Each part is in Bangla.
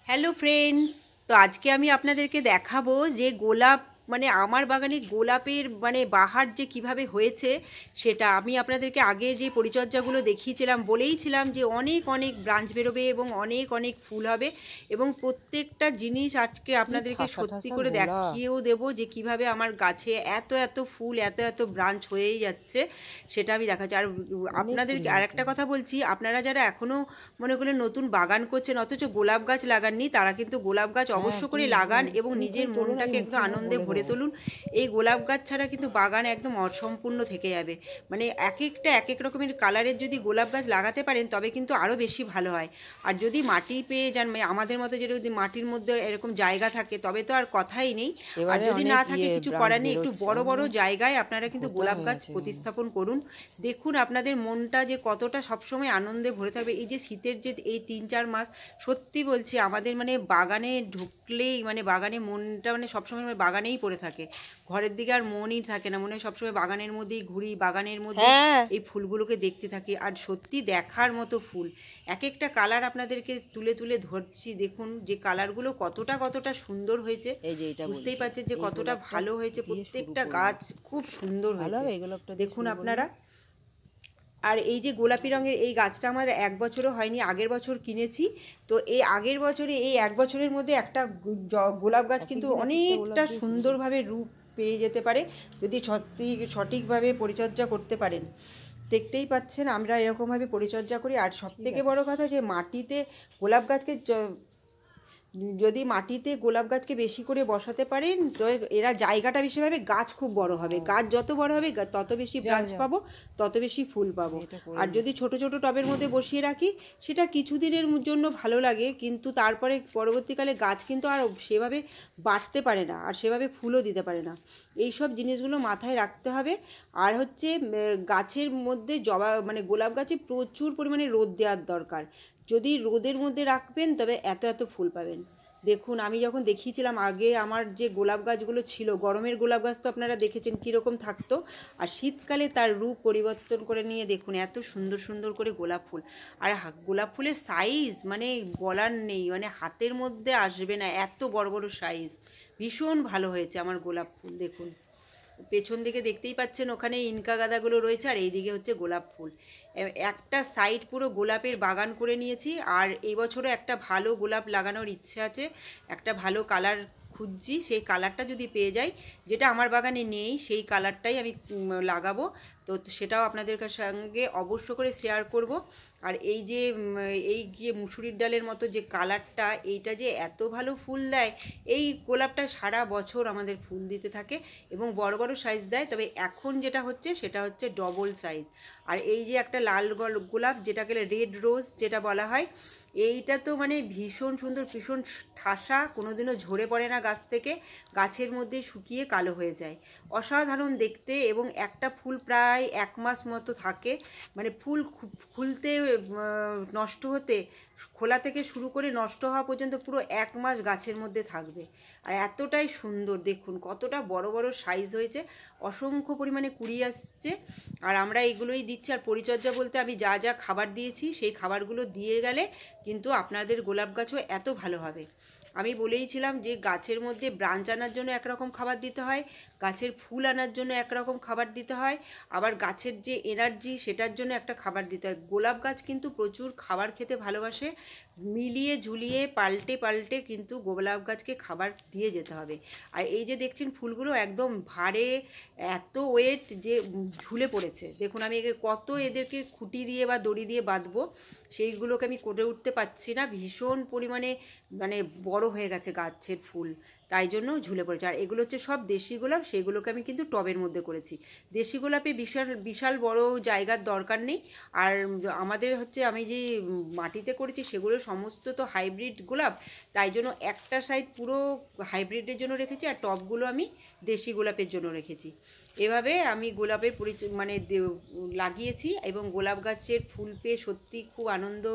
হ্যালো ফ্রেন্ডস, তো আজকে আমি আপনাদেরকে দেখাবো যে গোলাপ মানে আমার বাগানে গোলাপের মানে বাহার যে কিভাবে হয়েছে সেটা আমি আপনাদেরকে আগে যে পরিচর্যাগুলো দেখিয়েছিলাম, বলেইছিলাম যে অনেক অনেক ব্রাঞ্চ বেরোবে এবং অনেক অনেক ফুল হবে এবং প্রত্যেকটা জিনিস আজকে আপনাদেরকে ঠাসা সত্যি ঠাসা করে গোলাপ। দেখিয়েও দেবো যে কিভাবে আমার গাছে এত এত ফুল এত এত ব্রাঞ্চ হয়েই যাচ্ছে, সেটা আমি দেখাচ্ছি। আর অনেক ফুল আপনাদেরকে আর হয়েছে। একটা কথা বলছি, আপনারা যারা এখনও মনে করলেন নতুন বাগান করছেন অথচ গোলাপ গাছ লাগাননি, তারা কিন্তু গোলাপ গাছ হ্যাঁ, অবশ্য করে একদমই লাগান একদমই। এবং ফুল নিজের তোলুন, আমি মনটাকে মুখে একদম মুখে আনন্দে বলে ভরে দেবো। তুলুন। এই গোলাপ গাছ ছাড়া কিন্তু বাগান একদম অসম্পূর্ণ থেকে যাবে। মানে এক একটা এক এক রকমের কালারের যদি গোলাপ গাছ লাগাতে পারেন তবে কিন্তু আরও বেশি ভালো হয়। আর যদি মাটি পেয়ে যান, মানে আমাদের মতো যেটা যদি মাটির মধ্যে এরকম জায়গা থাকে তবে তো আর কথাই নেই। আর এবারে যদি অনেক না থাকে কিছু ব্রাঞ্চ করার নেই, একটু বেরোচ্ছে, বড় বড় অনেক জায়গায় আপনারা কিন্তু ভোতা গোলাপ হয়ে গাছ আছে। প্রতিস্থাপন করুন। দেখুন আপনাদের মনটা যে কতটা সবসময় আনন্দে ভরে থাকবে। এই যে শীতের যে এই 3-4 মাস, সত্যি বলছি আমাদের মানে বাগানে ঢুকলেই মানে বাগানে মনটা মানে সবসময় মানে বাগানেই পড়ে থাকে। ঘরের দিকে আর মনই থাকে না, মনে হয় সবসময় বাগানের মধ্যেই ঘুরি, বাগানের মধ্যেই হ্যাঁ, এই ফুলগুলোকে দেখতে থাকি। আর সত্যি দেখার মতো ফুল, এক একটা কালার আপনাদেরকে তুলে তুলে ধরছি। দেখুন যে কালারগুলো কতটা কতটা সুন্দর হয়েছে, এই যে এটা বুঝতেই বলছি, পারছেন যে এই কতটা গোলাপটা ভালো হয়েছে। দিয়ে শুরু প্রত্যেকটা করব। গাছ খুব সুন্দর ভালো হয়েছে, হবে এই গোলাপটা দিয়ে দেখুন শুরু করলে। আপনারা। আর এই যে গোলাপি রঙের এই গাছটা আমার 1 বছরও হয়নি, আগের বছর কিনেছি। তো এই আগের বছরে এই 1 বছরের মধ্যে একটা গোলাপ গাছ এক কিন্তু একদিন এক একটা গোলাপ অনেকটা দিয়ে শুরু করছি। সুন্দরভাবে রূপ পেয়ে যেতে পারে যদি সঠিকভাবে পরিচর্যা করতে পারেন। দেখতেই পাচ্ছেন আমরা এরকমভাবে পরিচর্যা করি। আর ঠিক সবথেকে আছে। বড় কথা যে মাটিতে গোলাপ গাছকে যদি মাটিতে গোলাপ গাছকে বেশি করে বসাতে পারেন তো এরা জায়গাটা বেশি পাবে, গাছ খুব বড় হবে। হ্যাঁ, গাছ যত বড় হবে তত বেশি যাও ব্রাঞ্চ যাও, পাবো, তত বেশি ফুল পাবো। আমি এটা করে আর নিই। যদি ছোট ছোট টবের মধ্যে বসিয়ে রাখি সেটা কিছুদিনের জন্য ভালো লাগে, কিন্তু তারপরে পরবর্তীকালে গাছ কিন্তু আর সেভাবে বাড়তে পারে না আর সেভাবে ফুলও দিতে পারে না। এই সব জিনিসগুলো মাথায় রাখতে হবে। আর হচ্ছে গাছের মধ্যে জবা মানে গোলাপ গাছে প্রচুর পরিমাণে রোদ দেওয়ার দরকার। যদি রোদের মধ্যে রাখবেন তবে এত এত ফুল পাবেন। দেখুন আমি যখন দেখিয়েছিলাম আগে আমার যে গোলাপ গাছগুলো ছিল, গরমের গোলাপ গাছ তো আপনারা দেখেছেন কীরকম থাকতো, আর শীতকালে তার রূপ পরিবর্তন করে নিয়ে দেখুন এত সুন্দর সুন্দর করে গোলাপ ফুল। আর গোলাপ ফুলের সাইজ মানে বলার নেই, মানে হাতের মধ্যে আসবে না, এত বড় বড় সাইজ। ভীষণ ভালো হয়েছে আমার গোলাপ ফুল। দেখুন পেছন দিকে দেখতেই পাচ্ছেন ওখানে ইনকা গাঁদাগুলো রয়েছে আর এইদিকে হচ্ছে গোলাপ ফুল। একটা সাইড পুরো গোলাপের বাগান করে নিয়েছি। আর এই বছরও একটা ভালো গোলাপ লাগানোর ইচ্ছে আছে, একটা ভালো কালার খুঁজছি। সেই কালারটা যদি পেয়ে যাই, যেটা আমার বাগানে নেই সেই কালারটাই আমি লাগাবো। তো সেটাও আপনাদের সঙ্গে অবশ্য করে শেয়ার করব। আর এই যে এই যে মুসুরির ডালের মতো যে কালারটা, এইটা যে এত ভালো ফুল দেয়, এই গোলাপটা সারা বছর আমাদের ফুল দিতে থাকে এবং বড় বড় সাইজ দেয়। তবে এখন যেটা হচ্ছে সেটা হচ্ছে ডবল সাইজ। আর এই যে একটা লাল গোলাপ, যেটাকে রেড রোজ যেটা বলা হয়, এইটা তো মানে ভীষণ সুন্দর, ভীষণ ঠাসা, কোনোদিনও ঝরে পড়ে না গাছ থেকে, গাছের মধ্যে শুকিয়ে কালো হয়ে যায়। অসাধারণ দেখতে এবং একটা ফুল প্রায় 1 মাস মতো থাকে। মানে ফুল খুলতে নষ্ট হতে, খোলা থেকে শুরু করে নষ্ট হওয়া পর্যন্ত পুরো 1 মাস গাছের মধ্যে থাকবে। আর এতটাই সুন্দর, দেখুন কতটা বড় বড় সাইজ হয়েছে, অসংখ্য পরিমাণে কুড়ি আসছে। আর আমরা এগুলোই দিচ্ছি। আর পরিচর্যা বলতে আমি যা যা খাবার দিয়েছি সেই খাবারগুলো দিয়ে গেলে কিন্তু আপনাদের গোলাপ গাছও এত ভালো হবে। আমি বলেইছিলাম যে গাছের মধ্যে ব্রাঞ্চ আনার জন্য একরকম খাবার দিতে হয়, গাছের ফুল আনার জন্য একরকম খাবার দিতে হয়, আবার গাছের যে এনার্জি সেটার জন্য একটা খাবার দিতে হয়। গোলাপ গাছ কিন্তু প্রচুর খাবার খেতে ভালোবাসে, মিলিয়ে ঝুলিয়ে পাল্টে পাল্টে কিন্তু গোলাপ গাছকে খাবার দিয়ে যেতে হবে। আর এই যে দেখছেন ফুলগুলো একদম ভারে, এত ওয়েট যে ঝুলে পড়েছে। দেখুন আমি কত এদেরকে খুঁটি দিয়ে বা দড়ি দিয়ে বাঁধবো, সেইগুলোকে আমি করে উঠতে পারছি না, ভীষণ পরিমাণে মানে বড় হয়ে গেছে গাছের ফুল, তাই জন্য ঝুলে পড়েছে। আর এগুলো হচ্ছে সব দেশি গোলাপ, সেগুলোকে আমি কিন্তু টবের মধ্যে করেছি। দেশি গোলাপে বিশাল বিশাল বড় জায়গার দরকার নেই। আর আমাদের হচ্ছে আমি যে মাটিতে করেছি সেগুলো সমস্ত তো হাইব্রিড গোলাপ, তাই জন্য একটা সাইড পুরো হাইব্রিডের জন্য রেখেছি আর টবগুলো আমি দেশি গোলাপের জন্য রেখেছি। এভাবে আমি গোলাপের মানে লাগিয়েছি এবং গোলাপ গাছের ফুল পেয়ে সত্যি খুব আনন্দ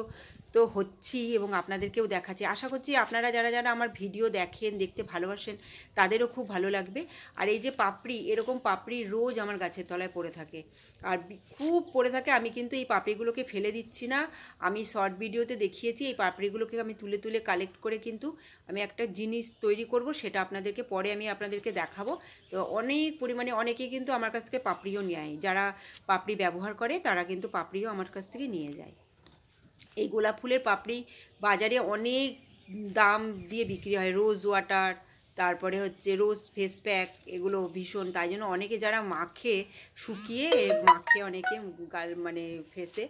তো হচ্ছি এবং আপনাদেরকেও দেখাচ্ছি। আশা করছি আপনারা যারা যারা আমার ভিডিও দেখেন, দেখতে ভালোবাসেন, তাদেরও খুব ভালো লাগবে। আর এই যে পাপড়ি, এরকম পাপড়ি রোজ আমার গাছের তলায় পড়ে থাকে, আর খুব পড়ে থাকে। আমি কিন্তু এই পাপড়িগুলোকে ফেলে দিচ্ছি না। আমি শর্ট ভিডিওতে দেখিয়েছি এই পাপড়িগুলোকে আমি তুলে তুলে কালেক্ট করে কিন্তু আমি একটা জিনিস তৈরি করব, সেটা আপনাদেরকে পরে আমি আপনাদেরকে দেখাবো। তো অনেক পরিমাণে অনেকেই কিন্তু আমার কাছ থেকে পাপড়িও নেয়, যারা পাপড়ি ব্যবহার করে তারা কিন্তু পাপড়িও আমার কাছ থেকে নিয়ে যায়। এই গোলাপ ফুলের পাপড়ি বাজারে অনেক দাম দিয়ে বিক্রি হয়। রোজ ওয়াটার, তারপরে হচ্ছে রোজ ফেস প্যাক, এগুলো ভীষণ, তাই জন্য অনেকে যারা মাখে, শুকিয়ে মাখে অনেকে গাল মানে ফেসে,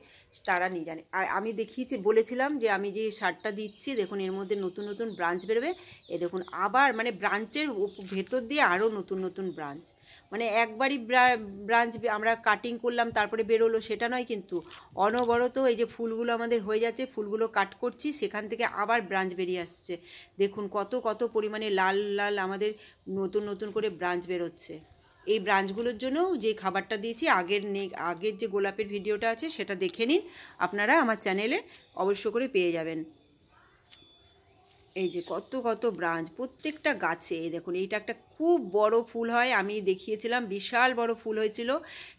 তারা নিয়ে জানে। আর আমি দেখিয়েছি, বলেছিলাম যে আমি যে সারটা দিচ্ছি, দেখুন এর মধ্যে নতুন নতুন ব্রাঞ্চ বেরোবে। এ দেখুন আবার মানে ব্রাঞ্চের ভেতর দিয়ে আরও নতুন নতুন ব্রাঞ্চ, মানে একবারই ব্রাঞ্চ আমরা কাটিং করলাম তারপরে বেরোলো সেটা নয়, কিন্তু অনবরত এই যে ফুলগুলো আমাদের হয়ে যাচ্ছে, ফুলগুলো কাট করছি, সেখান থেকে আবার ব্রাঞ্চ বেরিয়ে আসছে। দেখুন কত কত পরিমাণে লাল লাল আমাদের নতুন নতুন করে ব্রাঞ্চ বেরোচ্ছে। এই ব্রাঞ্চগুলোর জন্য যে খাবারটা দিয়েছি, আগের যে গোলাপের ভিডিওটা আছে সেটা দেখে নিন, আপনারা আমার চ্যানেলে অবশ্য করে পেয়ে যাবেন। এই যে কত কত ব্রাঞ্চ প্রত্যেকটা গাছে। দেখুন এইটা একটা খুব বড় ফুল হয়, আমি দেখিয়েছিলাম, বিশাল বড় ফুল হয়েছিল,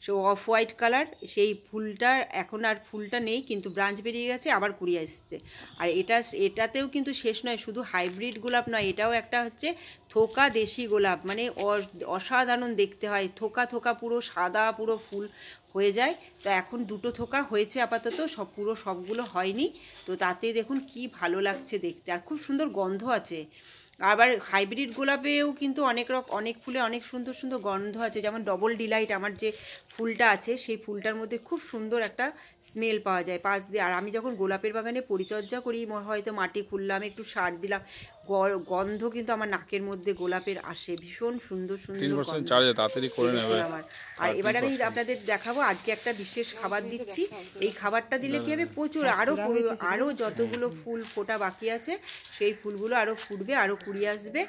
সে অফ হোয়াইট কালার। সেই ফুলটা এখন আর ফুলটা নেই, কিন্তু ব্রাঞ্চ বেরিয়ে গেছে, আবার কুড়িয়ে এসছে। আর এটাতেও কিন্তু শেষ নয়, শুধু হাইব্রিড গোলাপ নয়, এটাও একটা হচ্ছে থোকা দেশি গোলাপ, মানে অসাধারণ দেখতে হয়, থোকা থোকা পুরো সাদা পুরো ফুল হয়ে যায়। তো এখন দুটো থোকা হয়েছে আপাতত, সবগুলো হয়নি। তো তাতে দেখুন কি ভালো লাগছে দেখতে, আর খুব সুন্দর গন্ধ আছে। আবার হাইব্রিড গোলাপেও কিন্তু অনেক ফুলে অনেক সুন্দর সুন্দর গন্ধ আছে, যেমন ডবল ডিলাইট আমার যে ফুলটা আছে, সেই ফুলটার মধ্যে খুব সুন্দর একটা স্মেল পাওয়া যায় পাশ দিয়ে। আর আমি যখন গোলাপের বাগানে পরিচর্যা করি, হয়তো মাটি খুললাম, একটু সার দিলাম, গন্ধ কিন্তু আমার নাকের মধ্যে গোলাপের আসে, ভীষণ সুন্দর সুন্দর আমার। আর এবার আমি আপনাদের দেখাবো, আজকে একটা বিশেষ খাবার দিচ্ছি। এই খাবারটা দিলে কি হবে, প্রচুর আরও যতগুলো ফুল ফোটা বাকি আছে, সেই ফুলগুলো আরও ফুটবে, আরও কুড়ি আসবে।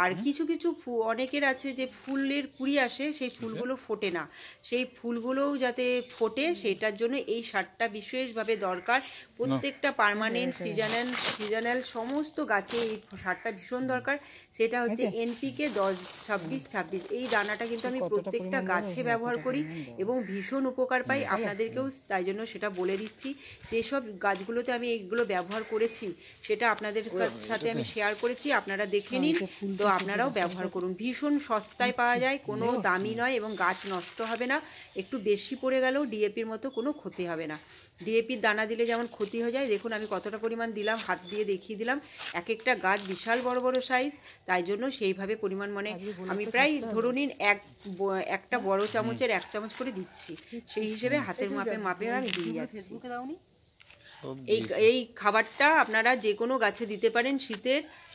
আর কিছু কিছু অনেকের আছে যে ফুলের কুড়ি আসে, সেই ফুলগুলো ফোটে না, সেই ফুলগুলোও যাতে ফোটে সেটার জন্য এই সারটা বিশেষভাবে দরকার। প্রত্যেকটা পার্মানেন্ট সিজনাল সমস্ত গাছে এই সারটা ভীষণ দরকার। সেটা হচ্ছে এনপিকে 10-26-26। এই দানাটা কিন্তু আমি প্রত্যেকটা গাছে ব্যবহার করি এবং ভীষণ উপকার পাই, আপনাদেরকেও তাই জন্য সেটা বলে দিচ্ছি। যেসব গাছগুলোতে আমি এইগুলো ব্যবহার করেছি সেটা আপনাদের সাথে আমি শেয়ার করেছি, আপনারা দেখে নিন। তো আপনারাও ব্যবহার করুন, ভীষণ সস্তায় পাওয়া যায়, কোনো দামি নয়, এবং গাছ নষ্ট হবে না। একটু বেশি পড়ে গেলেও ডিএপির মতো কোনো ক্ষতি হবে না। ডিএপির দানা দিলে যেমন ক্ষতি হয়ে যায়, দেখুন আমি কতটা পরিমাণ দিলাম, হাত দিয়ে দেখিয়ে দিলাম। এক একটা গাছ বিশাল বড় বড় সাইজ, তাই জন্য সেইভাবে পরিমাণ, মানে আমি প্রায় ধরুন নিন একটা বড় চামচের 1 চামচ করে দিচ্ছি, সেই হিসেবে হাতের মাপে আমি দিয়ে যাচ্ছি। এই খাবারটা আপনারা যে কোনো গাছে দিতে পারেন,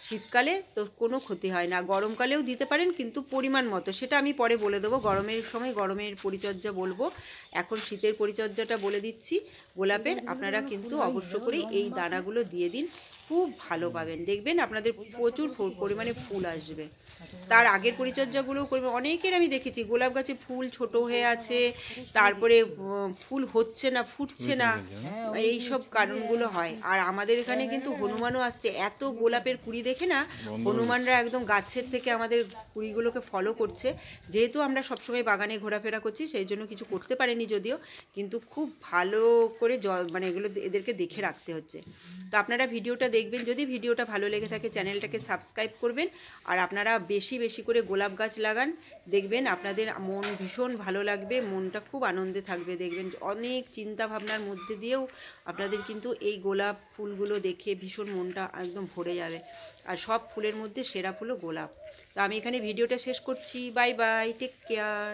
শীতকালে তো কোনো ক্ষতি হয় না, গরমকালেও দিতে পারেন, কিন্তু পরিমাণ মতো, সেটা আমি পরে বলে দেবো, গরমের সময় গরমের পরিচর্যা বলবো। এখন শীতের পরিচর্যাটা বলে দিচ্ছি গোলাপের। আপনারা কিন্তু অবশ্য করে এই দানাগুলো দিয়ে দিন, খুব ভালো পাবেন, দেখবেন আপনাদের প্রচুর পরিমাণে ফুল আসবে। তার আগের পরিচর্যাগুলো করবেন। অনেকের আমি দেখেছি গোলাপ গাছে ফুল ছোট হয়ে আছে, তারপরে ফুল হচ্ছে না, ফুটছে না, এই সব কারণগুলো হয়। আর আমাদের এখানে কিন্তু হনুমানও আসছে, এত গোলাপের কুড়ি দেখে না হনুমানরা একদম গাছের থেকে আমাদের কুড়িগুলোকে ফলো করছে। যেহেতু আমরা সবসময় বাগানে ঘোরাফেরা করছি, সেই জন্য কিছু করতে পারিনি যদিও, কিন্তু খুব ভালো করে মানে এগুলো এদেরকে দেখে রাখতে হচ্ছে। তো আপনারা ভিডিওটা দেখবেন, যদি ভিডিওটা ভালো লেগে থাকে চ্যানেলটাকে সাবস্ক্রাইব করবেন। আর আপনারা বেশি বেশি করে গোলাপ গাছ লাগান, দেখবেন আপনাদের মন ভীষণ ভালো লাগবে, মনটা খুব আনন্দে থাকবে। দেখবেন অনেক চিন্তা ভাবনার মধ্যে দিয়েও আপনাদের কিন্তু এই গোলাপ ফুলগুলো দেখে ভীষণ মনটা একদম ভরে যাবে। আর সব ফুলের মধ্যে সেরা ফুলও গোলাপ। তো আমি এখানে ভিডিওটা শেষ করছি। Bye bye, take care.